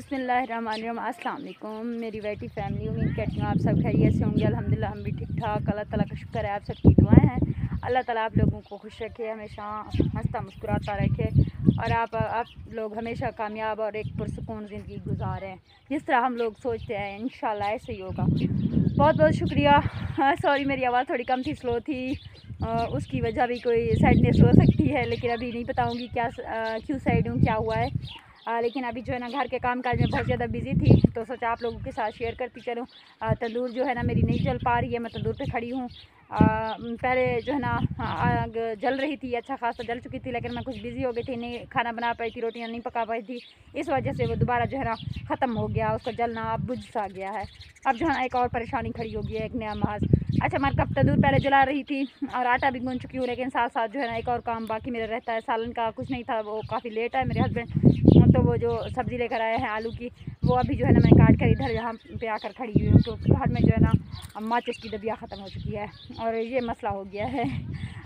बिस्मिल्लाहिर्रहमानिर्रहीम। अस्सलाम वालेकुम मेरी बेटी फैमिली, उम्मीद करती हूँ आप सब खैरियत से होंगे। अल्हम्दुलिल्लाह हम भी ठीक ठाक। अल्लाह ताला का शुक्र है, आप सबकी दुआएं हैं। अल्लाह ताला आप लोगों को खुश रखे, हमेशा हंसता मुस्कुराता रखे और आप लोग हमेशा कामयाब और एक पुरसुकून ज़िंदगी गुजारें जिस तरह हम लोग सोचते हैं। इंशाल्लाह ऐसे ही होगा। बहुत बहुत शुक्रिया। सॉरी मेरी आवाज़ थोड़ी कम थी, स्लो थी। उसकी वजह भी कोई सैडनेस हो सकती है, लेकिन अभी नहीं बताऊँगी क्या क्यों सैड हूँ, क्या हुआ है। लेकिन अभी जो है ना घर के काम काज में बहुत ज़्यादा बिजी थी, तो सोचा आप लोगों के साथ शेयर करती चलूँ। तंदूर जो है ना मेरी नहीं जल पा रही है, मैं तंदूर पे खड़ी हूँ। पहले जो है ना आग जल रही थी, अच्छा खासा जल चुकी थी, लेकिन मैं कुछ बिज़ी हो गई थी, नहीं खाना बना पाई थी, रोटियाँ नहीं पका पाई थी। इस वजह से वो दोबारा जो है ना ख़त्म हो गया, उसका जलना अब बुझ सा गया है। अब जो है ना एक और परेशानी खड़ी हो गई है, एक नया महाज। अच्छा मैं कब तंदूर पहले जला रही थी और आटा भी गूंद चुकी हूँ, लेकिन साथ साथ जो है ना एक और काम बाकी मेरा रहता है। सालन का कुछ नहीं था, वो काफ़ी लेट है मेरे हस्बैंड, तो वो जो सब्ज़ी लेकर आए हैं आलू की, वो अभी जो है ना मैं काट कर इधर यहाँ पे आकर खड़ी हुई हूँ। क्योंकि घर में जो है ना माचिस की डबिया ख़त्म हो चुकी है और ये मसला हो गया है।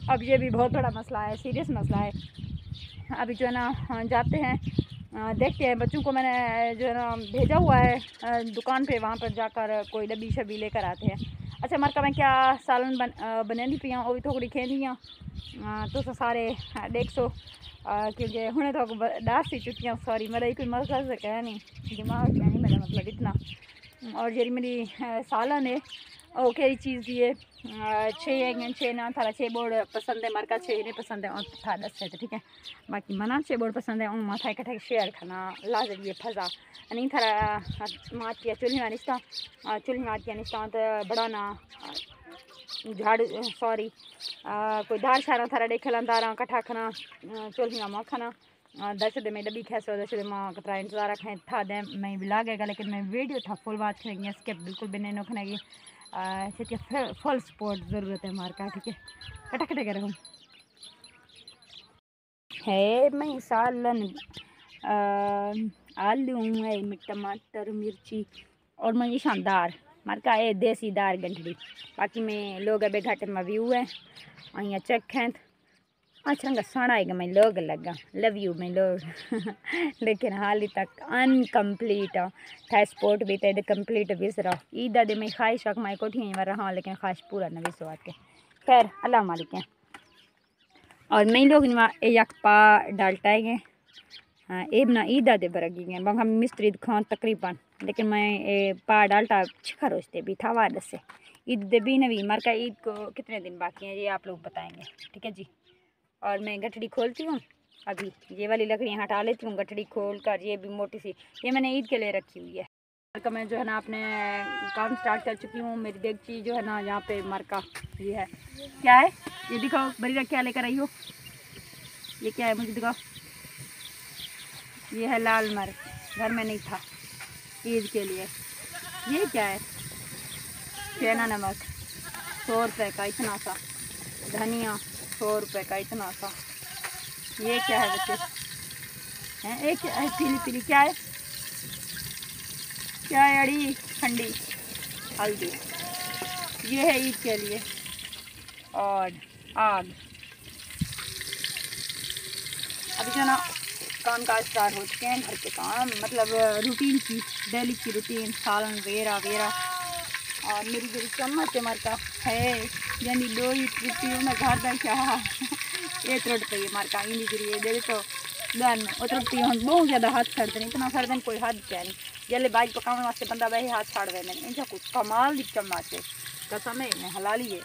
अब ये भी बहुत बड़ा मसला है, सीरियस मसला है। अभी जो है ना जाते हैं, देखते हैं। बच्चों को मैंने जो है ना भेजा हुआ है दुकान पे, वहाँ पर जाकर कोई डब्बी शब्बी लेकर आते हैं। अच्छा मरका मैं क्या सालन बनेंदी पी हूँ, वो भी थोड़ी खेदी हाँ तो सारे देख सो क्योंकि हुने तो डांस सी चुकी हूँ। सॉरी मेरा कोई मकसद से कह नहीं, दिमाग क्या नहीं मेरा मतलब इतना। और जी मेरी सालन है वो कई चीज़ दिए 6 ना थारा 6 बोर्ड पसंद है, मरका 6 नहीं पसंद है और था 10 है, तो ठीक है। बाकी मना 6 बोर्ड पसंद है उन माथा इकट्ठा शेयर खाना लाजर ये फजा नहीं थारा मातिया चूल्ही निस्ता चूल्ही मातिया निस्ता तो बढ़ाना झाड़ू सॉरी कोई दार शारा थारा देखे दारा कट्ठा खाना चूल्ही माँ खाना दस दे में डब्बी खैसो दस दे माँ कतरा इंतज़ार रखें था दे मैं भी लागेगा, लेकिन मैं वीडियो था फुल बात करेंगे स्किप बिल्कुल भी नहीं रखने की फुल सपोर्ट ज़रूरत है हमारे का, ठीक है। कटा कटे कर हम है मैं सालन आलू है टमाटर मिर्ची और मैं शानदार मारका है देसी दार गंढड़ी। बाकी में लोग अबे घाटे में व्यू है अँ चेक हैं अच्छा सोना है मैं लोग लगा लव यू मैं लोग लेकिन हाल तक अनकम्प्लीट था स्पोर्ट भी तो कंप्लीट विसरा ईद दे मैं ख्वाहिश रख मैं कोठी रहा, लेकिन ख्वाहिश पूरा न विसवा के खैर अल्लाह मालिक है। और मैं लोग एक पा डालता है ए ना ईद दे बरगी गए हम मिस्त्री खान तकरीबन, लेकिन मैं पा डालता छिखा रोजते भी था वाद से ईद दे भी नवी मर का ईद को कितने दिन बाकी हैं ये आप लोग बताएंगे, ठीक है जी। और मैं गठड़ी खोलती हूँ, अभी ये वाली लकड़ियाँ हटा लेती हूँ, गठड़ी खोल कर ये भी मोटी सी ये मैंने ईद के लिए रखी हुई है। मरका मैं जो है ना अपने काम स्टार्ट कर चुकी हूँ। मेरी देगची जो है ना यहाँ पे मरका ये है, क्या है ये दिखाओ बड़ी क्या लेकर आई हो, ये क्या है मुझे दिखाओ। ये है लाल मिर्च, घर में नहीं था ईद के लिए। ये क्या है चेना नमक 100 रुपये का इतना सा, धनिया 100 रुपये का इतना सा। ये क्या है बच्चे हैं, एक पीली पीली क्या है, क्या है अड़ी ठंडी हल्दी, ये है ईद के लिए। और आग अभी जो ना काम काज स्टार्ट हो चुके हैं, घर के काम मतलब रूटीन की डेली की रूटीन सालन वेरा वेरा। और मेरी जो चम्मच मरका है यानी दो ही ट्रिपी में घर दा क्या ये त्रुट पे मरका इन जरिए दे तो दन उतरती हूँ बहुत ज़्यादा हाथ छड़ दें, इतना छड़ दें कोई हद क्या नहीं। जल्ले बाइक पकाने वास्ते बंदा वही हाथ छाड़ दें, इनका कुछ कमाल दी चम्मच है कसम है मैं हलाली है।